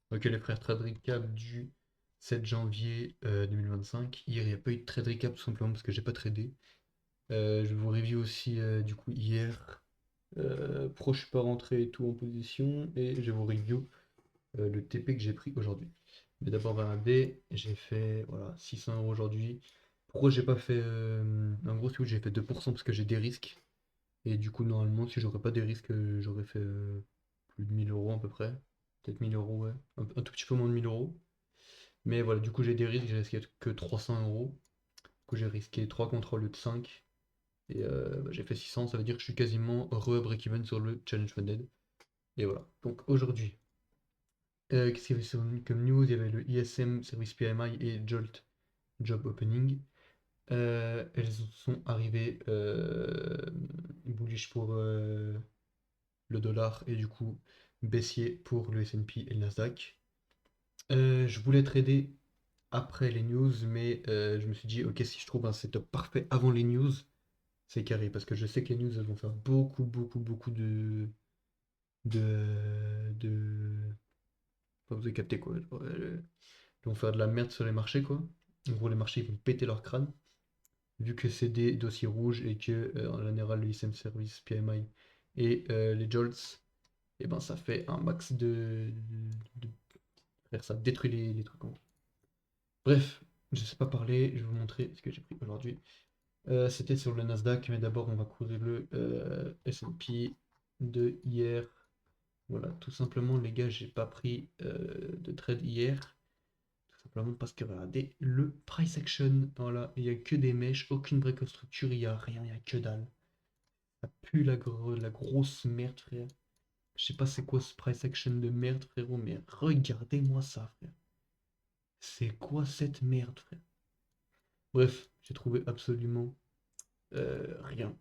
Ok les frères, trade recap du 7 janvier 2025. Hier, il n'y a pas eu de trade recap tout simplement parce que j'ai pas tradé. Je vous review aussi du coup hier. Pro, je suis pas rentré et tout en position. Et je vous review le TP que j'ai pris aujourd'hui. Mais d'abord, on va regarder. J'ai fait voilà, 600 € aujourd'hui. Pourquoi j'ai pas fait. En gros, si j'ai fait 2% parce que j'ai des risques. Et du coup, normalement, si j'aurais pas des risques, j'aurais fait plus de 1000 € à peu près. Peut-être 1000 €, ouais. Un tout petit peu moins de 1000 €. Mais voilà, du coup, j'ai des risques, j'ai risqué que 300 €. Du coup, j'ai risqué 3 contre au lieu de 5. Et bah, j'ai fait 600, ça veut dire que je suis quasiment break-even sur le challenge funded. Et voilà. Donc aujourd'hui, qu'est-ce qu'il y avait comme news? Il y avait le ISM Service PMI et Jolt Job Opening. Elles sont arrivées bullish pour le dollar et du coup baissier pour le S&P et le Nasdaq. Je voulais trader après les news, mais je me suis dit, ok, si je trouve un setup parfait avant les news, c'est carré, parce que je sais que les news, elles vont faire beaucoup, beaucoup, beaucoup de... Enfin, vous avez capté quoi, genre, ils vont faire de la merde sur les marchés, quoi. En gros, les marchés, ils vont péter leur crâne, vu que c'est des dossiers rouges et que, en général, le ISM Service, PMI et les JOLTS, et ben ça fait un max de... Frère, ça détruit les trucs, en gros. Bref, je sais pas parler, je vais vous montrer ce que j'ai pris aujourd'hui. C'était sur le Nasdaq, mais d'abord on va couvrir le S&P de hier. Voilà, tout simplement les gars, j'ai pas pris de trade hier. Tout simplement parce que regardez le price action. Voilà, il n'y a que des mèches, aucune break of structure, il n'y a rien, il n'y a que dalle. Ça pue la grosse merde, frère. Je sais pas c'est quoi ce price action de merde, frérot, mais regardez-moi ça, frère. C'est quoi cette merde, frère? Bref, j'ai trouvé absolument rien.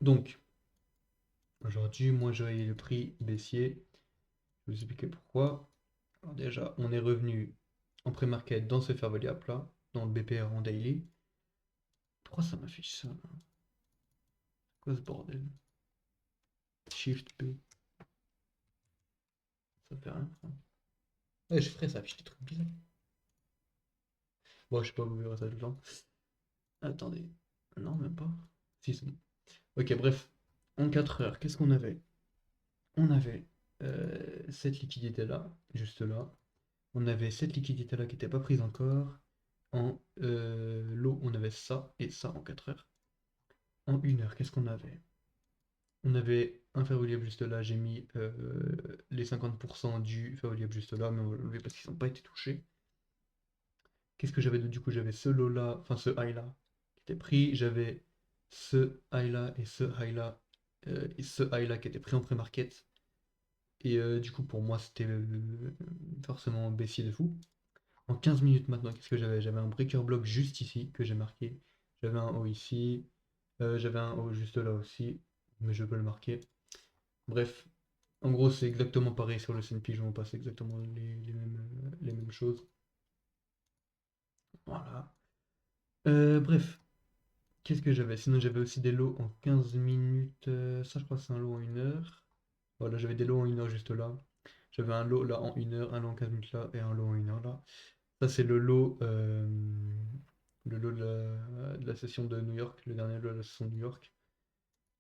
Donc, aujourd'hui, moi j'avais le prix baissier. Je vais vous expliquer pourquoi. Alors déjà, on est revenu en pré-market dans ce fair value là, dans le BPR en daily. Pourquoi ça m'affiche ça là? Quoi ce bordel? Shift P. Ça fait rien, frère. Ouais, je ferais ça affiche des trucs bizarres. Bon, je sais pas, vous verrez ça tout le temps. Attendez. Non, même pas. Si, c'est bon. Ok, bref. En 4 heures, qu'est-ce qu'on avait? On avait cette liquidité là, juste là. On avait cette liquidité là qui n'était pas prise encore. En lot, on avait ça et ça en 4 heures. En 1 heure, qu'est-ce qu'on avait? On avait un fair value juste là, j'ai mis les 50% du fair value juste là, mais on va lever parce qu'ils n'ont pas été touchés. Qu'est-ce que j'avais du coup? J'avais ce lot là, enfin ce high là qui était pris, j'avais ce high là et ce high là et ce high là qui était pris en pré-market. Et du coup pour moi c'était forcément baissier de fou. En 15 minutes maintenant, qu'est-ce que j'avais? J'avais un breaker block juste ici que j'ai marqué. J'avais un haut ici. J'avais un haut juste là aussi. Mais je peux le marquer. Bref, en gros, c'est exactement pareil sur le S&P. Je vais en passer exactement les mêmes choses. Voilà. Bref, qu'est-ce que j'avais? Sinon, j'avais aussi des lots en 15 minutes. Ça, je crois que c'est un lot en 1 heure. Voilà, j'avais des lots en 1 heure juste là. J'avais un lot là en 1 heure, un lot en 15 minutes là et un lot en 1 heure là. Ça, c'est le lot de la session de New York, le dernier lot de la session de New York.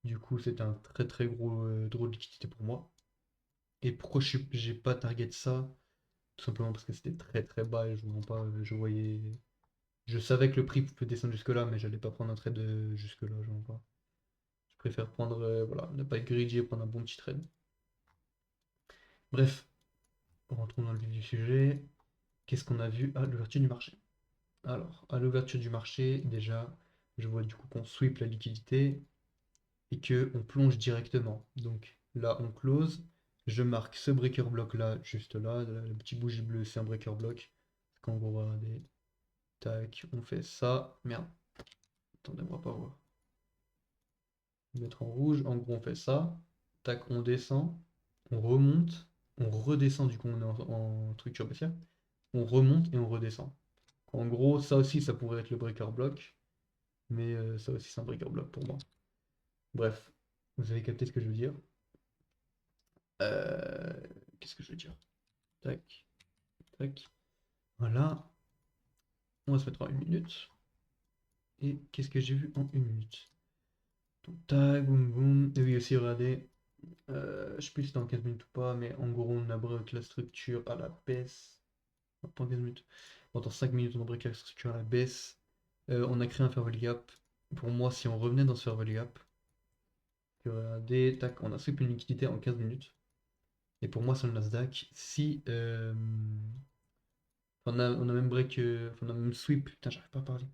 Du coup, c'est un très très gros draw de liquidité pour moi. Et pourquoi j'ai pas target ça? Tout simplement parce que c'était très très bas et je ne pas, je voyais. Je savais que le prix pouvait descendre jusque-là, mais j'allais pas prendre un trade jusque-là, je vois pas. Je préfère prendre, voilà, ne pas être greedy et prendre un bon petit trade. Bref, rentrons dans le vif du sujet. Qu'est-ce qu'on a vu à l'ouverture du marché? Alors, à l'ouverture du marché, déjà, je vois du coup qu'on sweep la liquidité et que on plonge directement. Donc là, on close. Je marque ce breaker block là, juste là. Le petit bougie bleu, c'est un breaker block. Quand vous regardez, tac, on fait ça. Merde, attendez, on va pas voir. Mettre en rouge, en gros, on fait ça. Tac, on descend. On remonte. On redescend, du coup, on est en structure baissière. On remonte et on redescend. En gros, ça aussi, ça pourrait être le breaker block. Mais ça aussi, c'est un breaker block pour moi. Bref, vous avez capté ce que je veux dire. Euh, Qu'est-ce que je veux dire? tac, tac. Voilà. On va se mettre en 1 minute. Et qu'est-ce que j'ai vu en 1 minute? Donc, tac, boum, boum. Et oui, aussi, regardez. Je sais plus si c'était en 15 minutes ou pas, mais en gros, on a break la structure à la baisse. Non, pas en 15 minutes. Bon, dans 5 minutes, on a break la structure à la baisse. On a créé un fair value gap. Pour moi, si on revenait dans ce fair value gap, regardez, tac, on a sweep une liquidité en 15 minutes. Et pour moi, sur le Nasdaq, si on a même break, on a même sweep, putain, j'arrive pas à parler.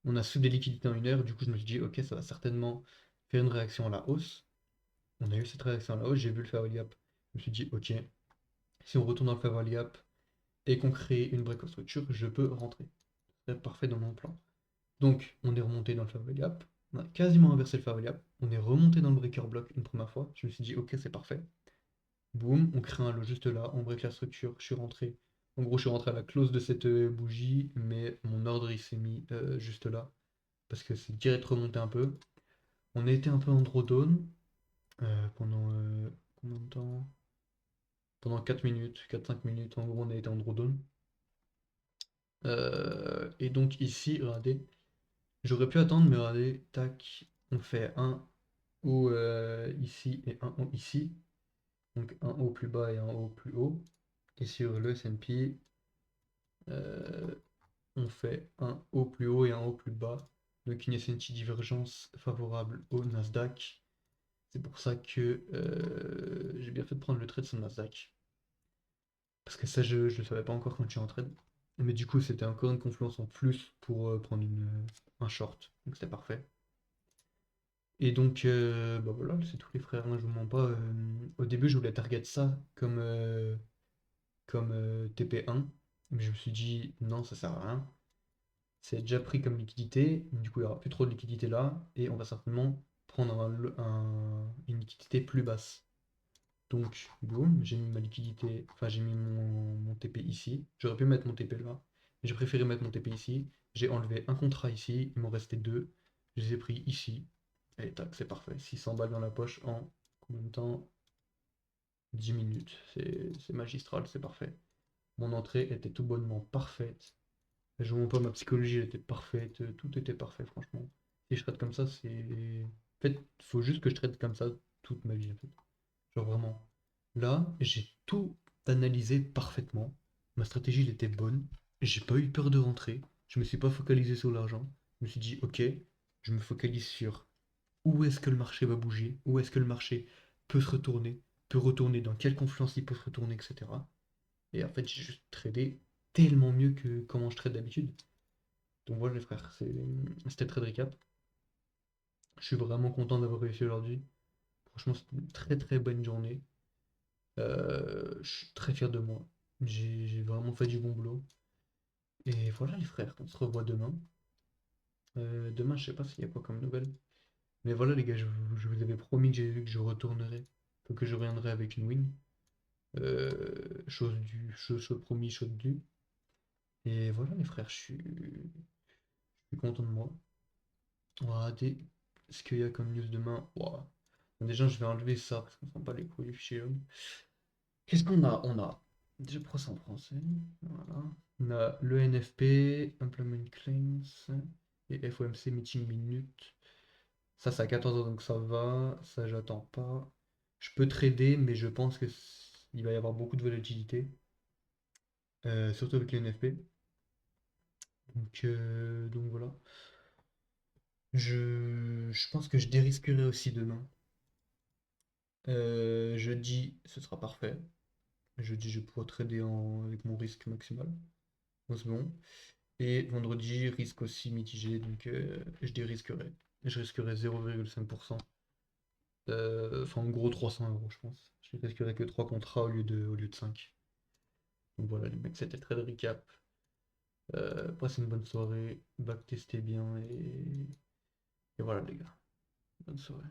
On a sweep des liquidités en 1 heure, du coup, je me suis dit, ok, ça va certainement faire une réaction à la hausse. On a eu cette réaction à la hausse, j'ai vu le fair value gap. Je me suis dit, ok, si on retourne dans le fair value gap et qu'on crée une break of structure, je peux rentrer. C'est parfait dans mon plan. Donc, on est remonté dans le fair value gap. On a quasiment inversé le fair value gap. On est remonté dans le breaker block une première fois. Je me suis dit, ok, c'est parfait. Boum, on crée un lot juste là, on break la structure, je suis rentré. En gros, je suis rentré à la close de cette bougie, mais mon ordre il s'est mis juste là, parce que c'est direct remonté un peu. On a été un peu en drawdown pendant combien de temps? Pendant 4 minutes, 4-5 minutes, en gros, on a été en drawdown. Et donc ici, regardez, j'aurais pu attendre, mais regardez, tac, on fait un haut ici et un haut ici. Donc un haut plus bas et un haut plus haut. Et sur le S&P, euh, on fait un haut plus haut et un haut plus bas. Donc une S&P divergence favorable au Nasdaq. C'est pour ça que j'ai bien fait de prendre le trade sur le Nasdaq. Parce que ça, je ne le savais pas encore quand je suis en trade. Mais du coup, c'était encore une confluence en plus pour prendre un short. Donc c'était parfait. Et donc, bah voilà, c'est tous les frères, hein, je vous mens pas. Au début, je voulais target ça comme TP1. Mais je me suis dit, non, ça sert à rien. C'est déjà pris comme liquidité, du coup il n'y aura plus trop de liquidité là, et on va certainement prendre une liquidité plus basse. Donc, boum, j'ai mis ma liquidité, enfin j'ai mis mon TP ici. J'aurais pu mettre mon TP là, mais j'ai préféré mettre mon TP ici. J'ai enlevé un contrat ici, il m'en restait deux. Je les ai pris ici. Et tac, c'est parfait. 600 balles dans la poche en combien de temps? 10 minutes. C'est magistral, c'est parfait. Mon entrée était tout bonnement parfaite. Je vous montre pas, ma psychologie elle était parfaite, tout était parfait, franchement. Si je traite comme ça, c'est. En fait, il faut juste que je traite comme ça toute ma vie, en fait. Genre vraiment. Là, j'ai tout analysé parfaitement. Ma stratégie, elle était bonne. J'ai pas eu peur de rentrer. Je me suis pas focalisé sur l'argent. Je me suis dit, ok, je me focalise sur où est-ce que le marché va bouger, où est-ce que le marché peut retourner, dans quelle confluence il peut se retourner, etc. Et en fait, j'ai juste tradé tellement mieux que comment je trade d'habitude. Donc voilà les frères, c'était très récap. Je suis vraiment content d'avoir réussi aujourd'hui. Franchement, c'était une très très bonne journée. Je suis très fier de moi. J'ai vraiment fait du bon boulot. Et voilà les frères, on se revoit demain. Demain, je sais pas s'il y a quoi comme nouvelle. Mais voilà les gars, je vous avais promis que je retournerai. Enfin, que je reviendrai avec une win. Chose promis, chose due. Et voilà les frères, je suis content de moi. On va rater ce qu'il y a comme news demain. Ouah. Bon, déjà, je vais enlever ça parce qu'on sent pas les couilles du fichier log. Qu'est-ce qu'on a? On a déjà procès en français. Voilà. On a le NFP, Employment Claims et FOMC Meeting Minute. Ça, c'est à 14h donc ça va. Ça, j'attends pas. Je peux trader, mais je pense que il va y avoir beaucoup de volatilité. Surtout avec le NFP. Donc voilà. Je pense que je dérisquerai aussi demain. Jeudi, ce sera parfait. Jeudi, je pourrai trader avec mon risque maximal. Donc, c'est bon. Et vendredi, risque aussi mitigé, donc je dérisquerai. Je risquerai 0,5%. Enfin, en gros, 300 euros, je pense. Je risquerai que 3 contrats au lieu de 5. Donc voilà, les mecs, c'était très recap. Passez une bonne soirée. Backtestez bien et voilà, les gars. Bonne soirée.